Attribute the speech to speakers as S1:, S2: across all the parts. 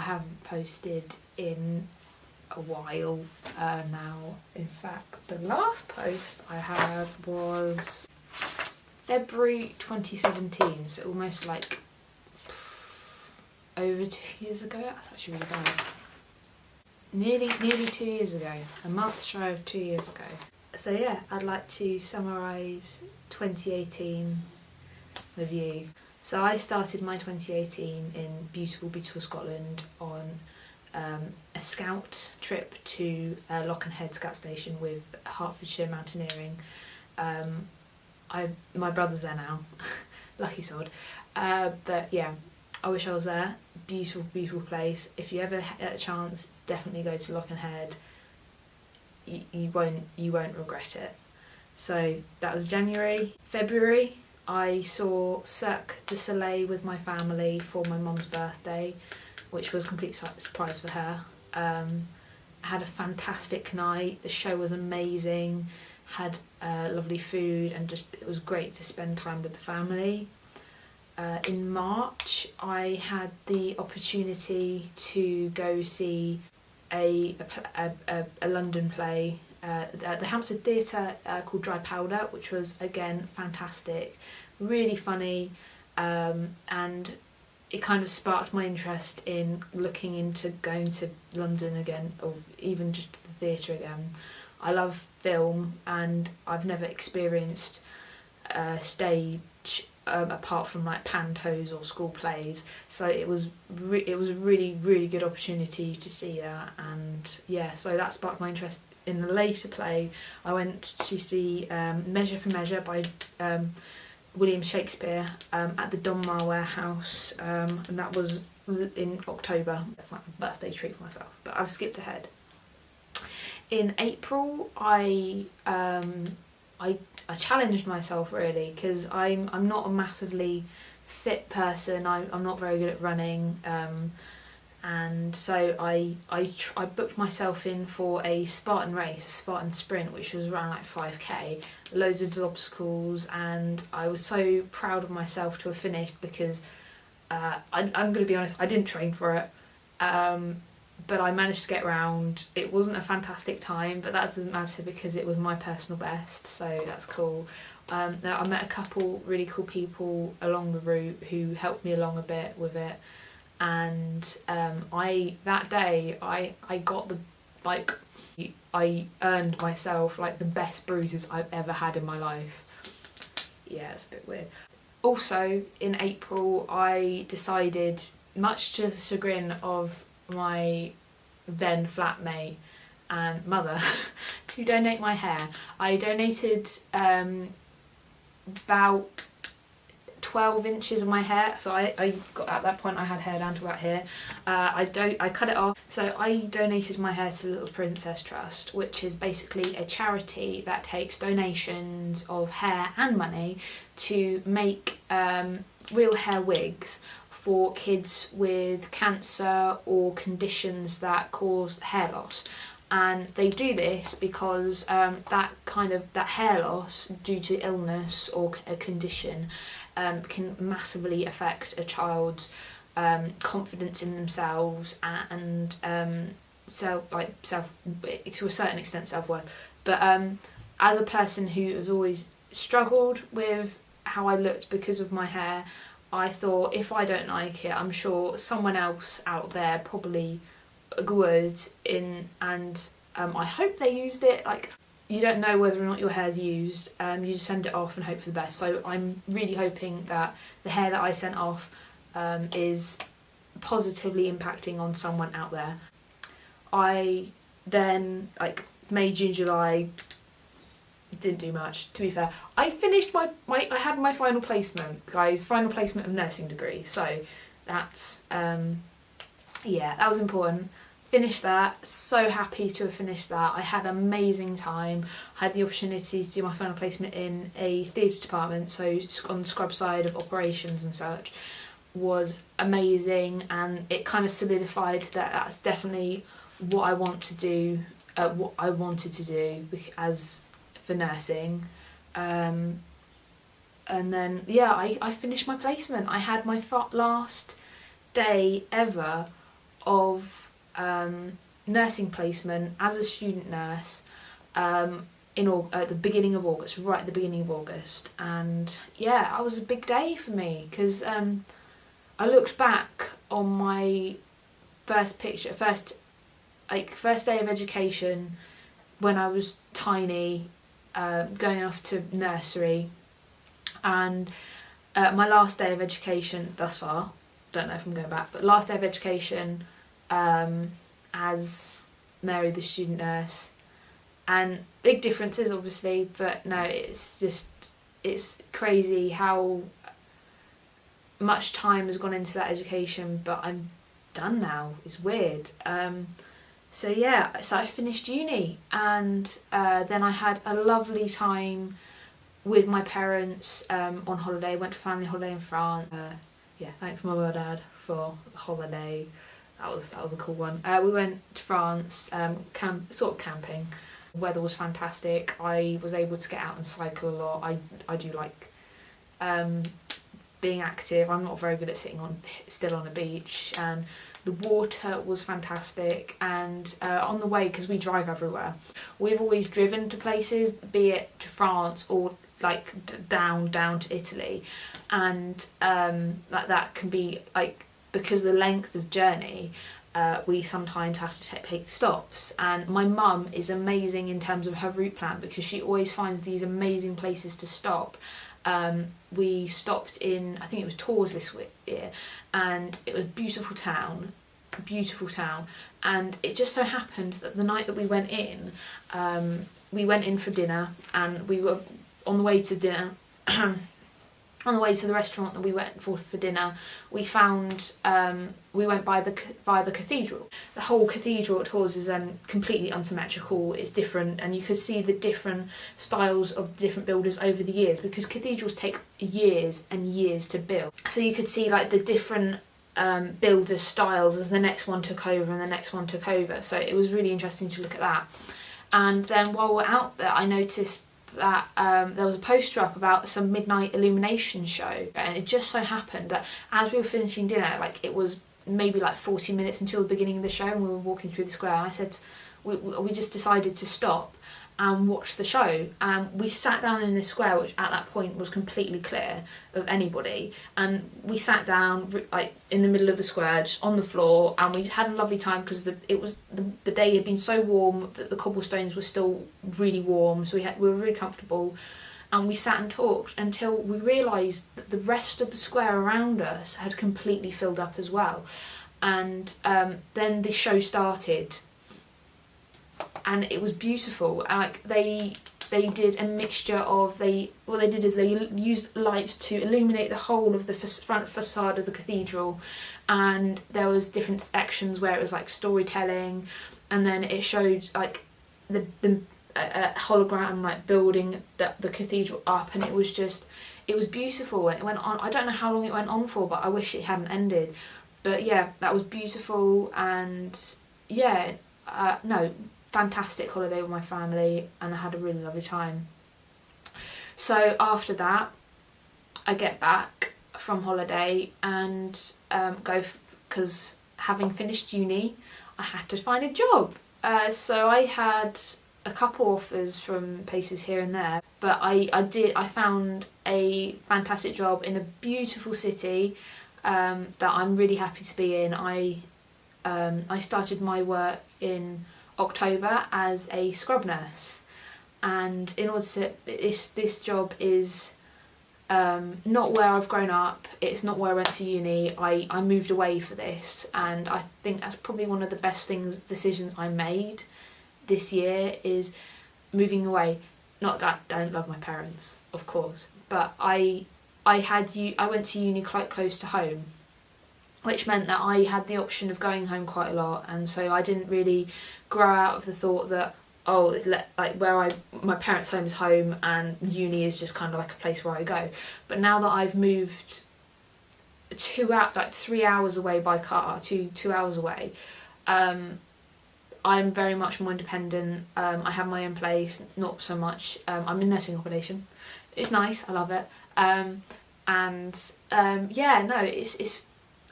S1: I haven't posted in a while now. In fact, the last post I had was February 2017, so almost like over 2 years ago. That's actually really bad. Nearly 2 years ago, a month shy of 2 years ago. So yeah, I'd like to summarise 2018 with you. So I started my 2018 in beautiful Scotland on a scout trip to Loch and Head Scout Station with Hertfordshire Mountaineering. My brother's there now, lucky sod. But yeah, I wish I was there. Beautiful place. If you ever get a chance, definitely go to Loch and Head. You won't regret it. So that was January. February, I saw Cirque du Soleil with my family for my mum's birthday, which was a complete surprise for her. I had a fantastic night. The show was amazing. Had lovely food, and just it was great to spend time with the family. In March, I had the opportunity to go see a London play at the Hampstead Theatre called Dry Powder, which was again fantastic, really funny, and it kind of sparked my interest in looking into going to London again, or even just to the theatre again. I love film, and I've never experienced stage apart from like pantos or school plays, so it was a really good opportunity to see that. And yeah, so that sparked my interest in the later play. I went to see Measure for Measure by William Shakespeare at the Donmar Warehouse, and that was in October. That's like a birthday treat for myself, but I've skipped ahead. In April, I challenged myself really, because I'm not a massively fit person. I'm not very good at running, and so I booked myself in for a Spartan race, a Spartan sprint, which was around like 5k, loads of obstacles, and I was so proud of myself to have finished, because I'm going to be honest, I didn't train for it. But I managed to get round. It wasn't a fantastic time, but that doesn't matter because it was my personal best, so that's cool. I met a couple really cool people along the route who helped me along a bit with it, and that day I got I earned myself like the best bruises I've ever had in my life. Yeah, it's a bit weird. Also in April, I decided, much to the chagrin of my then flatmate and mother, to donate my hair. I donated about 12 inches of my hair, so I got, at that point I had hair down to about here. I cut it off, so I donated my hair to the Little Princess Trust, which is basically a charity that takes donations of hair and money to make real hair wigs for kids with cancer or conditions that cause hair loss. And they do this because that hair loss due to illness or a condition can massively affect a child's confidence in themselves and to a certain extent self-worth. But as a person who has always struggled with how I looked because of my hair, I thought, if I don't like it, I'm sure someone else out there probably would, and I hope they used it. Like, you don't know whether or not your hair's used, you just send it off and hope for the best. So I'm really hoping that the hair that I sent off is positively impacting on someone out there. I then, like, May, June, July, didn't do much, to be fair. I finished I had my final placement, guys, final placement of nursing degree, so that's, yeah, that was important. Finished that, so happy to have finished that. I had an amazing time. I had the opportunity to do my final placement in a theatre department, so on the scrub side of operations and such. Was amazing, and it kind of solidified that that's definitely what I want to do, what I wanted to do as for nursing. And then yeah, I finished my placement. I had my last day ever of nursing placement as a student nurse at the beginning of August, right at the beginning of August. And yeah, it was a big day for me because I looked back on my first day of education when I was tiny, going off to nursery, and my last day of education thus far, don't know if I'm going back, but last day of education as Mary the student nurse, and big differences obviously, but no, it's crazy how much time has gone into that education, but I'm done now. It's weird. So I finished uni, and then I had a lovely time with my parents on holiday. Went to family holiday in France. Thanks mum and dad for the holiday. That was a cool one. We went to France, camping. The weather was fantastic. I was able to get out and cycle a lot. I do like being active. I'm not very good at sitting still on a beach, and the water was fantastic. And on the way, because we drive everywhere, we've always driven to places, be it to France or like down to Italy, and that can be like, because of the length of journey, we sometimes have to take stops. And my mum is amazing in terms of her route plan, because she always finds these amazing places to stop. We stopped in, I think it was Tours this year, and it was a beautiful town, and it just so happened that the night that we went in for dinner, and we were on the way to dinner on the way to the restaurant that we went for dinner, we found we went by the cathedral. The whole cathedral at Tours is completely unsymmetrical. It's different, and you could see the different styles of different builders over the years, because cathedrals take years and years to build. So you could see like the different builder styles as the next one took over and the next one took over. So it was really interesting to look at that. And then while we're out there, I noticed that there was a poster up about some midnight illumination show, and it just so happened that as we were finishing dinner, like it was maybe like 40 minutes until the beginning of the show, and we were walking through the square, and I said we just decided to stop and watch the show. We sat down in the square, which at that point was completely clear of anybody, and we sat down like in the middle of the square, just on the floor, and we had a lovely time because the day had been so warm that the cobblestones were still really warm, so we were really comfortable, and we sat and talked until we realised that the rest of the square around us had completely filled up as well. And then the show started, and it was beautiful. Like they did a mixture of what they did is they used lights to illuminate the whole of the front facade of the cathedral, and there was different sections where it was like storytelling, and then it showed like the hologram like building the cathedral up, and it was beautiful. And it went on, I don't know how long it went on for, but I wish it hadn't ended. But yeah, that was beautiful. And yeah, fantastic holiday with my family, and I had a really lovely time. So after that, I get back from holiday and because having finished uni, I had to find a job. So I had a couple offers from places here and there, but I found a fantastic job in a beautiful city that I'm really happy to be in. I started my work in October as a scrub nurse, and in order to this job is not where I've grown up, it's not where I went to uni. I moved away for this, and I think that's probably one of the best decisions I made this year, is moving away. Not that I don't love my parents, of course, but I went to uni quite close to home, which meant that I had the option of going home quite a lot, and so I didn't really grow out of the thought that my parents' home is home and uni is just kind of like a place where I go. But now that I've moved 3 hours away by car, 2 hours away, I'm very much more independent. I have my own place, not so much. I'm in nursing accommodation. It's nice, I love it. It's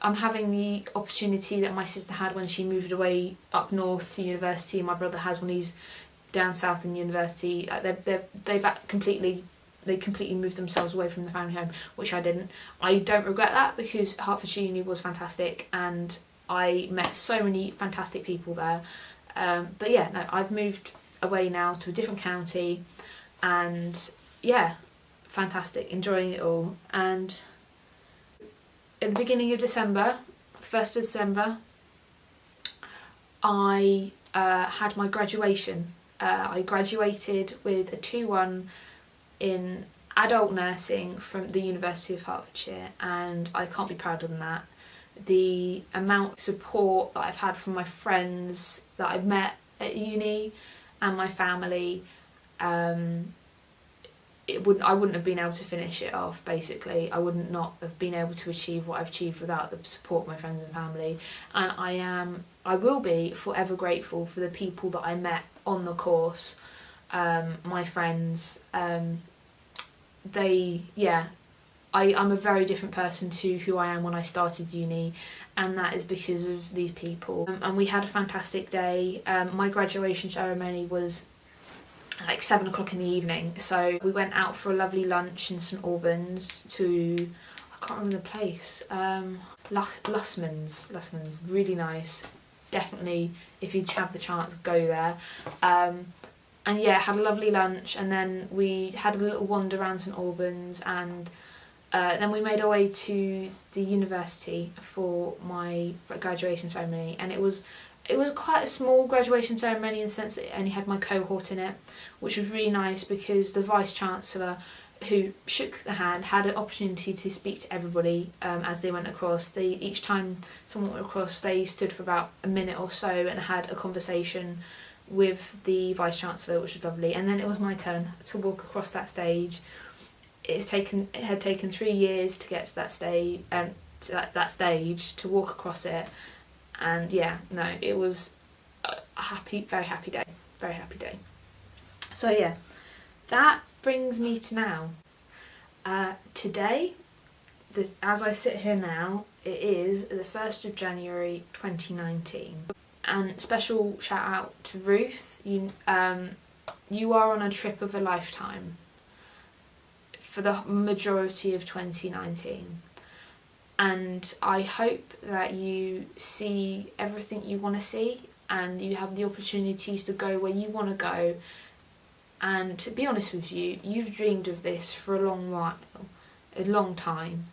S1: I'm having the opportunity that my sister had when she moved away up north to university, and my brother has when he's down south in university. They've completely moved themselves away from the family home, which I didn't. I don't regret that, because Hertfordshire Uni was fantastic and I met so many fantastic people there. But yeah, no, I've moved away now to a different county, and yeah, fantastic, enjoying it all. And at the beginning of December, the 1st of December, I had my graduation. I graduated with a 2-1 in adult nursing from the University of Hertfordshire, and I can't be prouder than that. The amount of support that I've had from my friends that I've met at uni and my family, I wouldn't have been able to finish it off, basically. I wouldn't not have been able to achieve what I've achieved without the support of my friends and family. And I will be forever grateful for the people that I met on the course, my friends. I'm a very different person to who I am when I started uni, and that is because of these people. And we had a fantastic day. My graduation ceremony was like 7 o'clock in the evening, so we went out for a lovely lunch in St Albans to, I can't remember the place, Lussman's, really nice. Definitely, if you have the chance, go there. And yeah, had a lovely lunch, and then we had a little wander around St Albans, and then we made our way to the university for my graduation ceremony. And it was quite a small graduation ceremony in the sense that it only had my cohort in it, which was really nice, because the Vice-Chancellor, who shook the hand, had an opportunity to speak to everybody as they went across. Each time someone went across, they stood for about a minute or so and had a conversation with the Vice-Chancellor, which was lovely. And then it was my turn to walk across that stage. It had taken 3 years to get to that stage, to walk across it. And yeah, no, it was a very happy day. So yeah, that brings me to now. Today, as I sit here now, it is the 1st of January 2019. And special shout out to Ruth. You are on a trip of a lifetime for the majority of 2019. And I hope that you see everything you want to see, and you have the opportunities to go where you want to go. And to be honest with you, you've dreamed of this for a long while, a long time.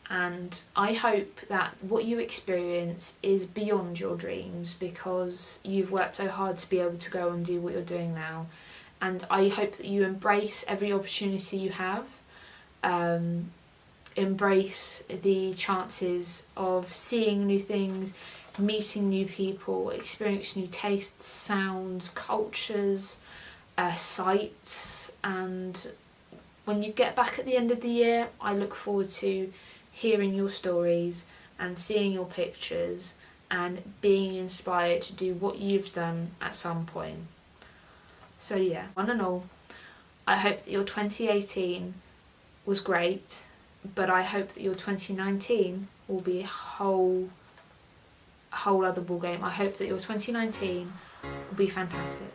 S1: And I hope that what you experience is beyond your dreams, because you've worked so hard to be able to go and do what you're doing now. And I hope that you embrace every opportunity you have. Embrace the chances of seeing new things, meeting new people, experiencing new tastes, sounds, cultures, sights. And when you get back at the end of the year, I look forward to hearing your stories and seeing your pictures and being inspired to do what you've done at some point. So yeah, one and all, I hope that your 2018 was great, but I hope that your 2019 will be a whole other ballgame. I hope that your 2019 will be fantastic.